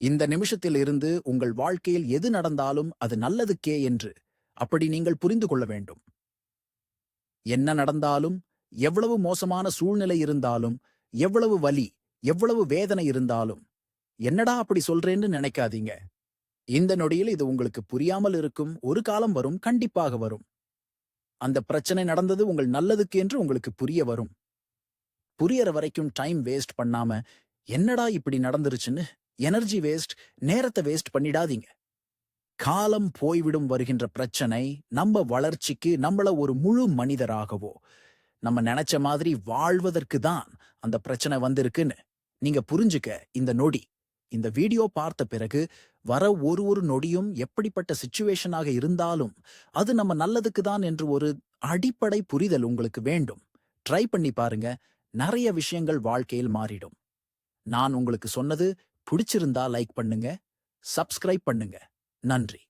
இந்த நிமிஷத்தில் இருந்து உங்கள் வாழ்க்கையில் எது நடந்தாலும் அது நல்லதுக்கே என்று அப்படி நீங்கள் புரிந்து கொள்ள வேண்டும். என்ன நடந்தாலும், எவ்வளவு மோசமான சூழ்நிலை இருந்தாலும், எவ்வளவு வலி, எவ்வளவு வேதனை இருந்தாலும், என்னடா அப்படி சொல்றேன்னு நினைக்காதீங்க. இந்த நொடியில் இது உங்களுக்கு புரியாமல் இருக்கும் ஒரு காலம் வரும், கண்டிப்பாக வரும். அந்த பிரச்சனை நடந்தது உங்கள் நல்லதுக்கு என்று உங்களுக்கு புரிய வரும். புரியற வரைக்கும் டைம் வேஸ்ட் பண்ணாம, என்னடா இப்படி நடந்துருச்சுன்னு எனர்ஜி வேஸ்ட், நேரத்தை வேஸ்ட் பண்ணிடாதீங்க. காலம் போய்விடும் வருகின்ற பிரச்சனை நம்ம வளர்ச்சிக்கு நம்மள ஒரு முழு மனிதராகவோ, நம்ம நினைச்ச மாதிரி வாழ்வதற்கு தான் அந்த பிரச்சனை வந்திருக்குன்னு நீங்க புரிஞ்சுக்க இந்த நொடி. இந்த வீடியோ பார்த்த பிறகு வர ஒரு ஒரு நொடியும் எப்படிப்பட்ட சிச்சுவேஷனாக இருந்தாலும் அது நம்ம நல்லதுக்கு தான் என்று ஒரு அடிப்படை புரிதல் உங்களுக்கு வேண்டும். ட்ரை பண்ணி பாருங்க. நிறைய விஷயங்கள் வாழ்க்கையில் மாறிடும். நான் உங்களுக்கு சொன்னது பிடிச்சிருந்தா லைக் பண்ணுங்க, சப்ஸ்கிரைப் பண்ணுங்க. நன்றி.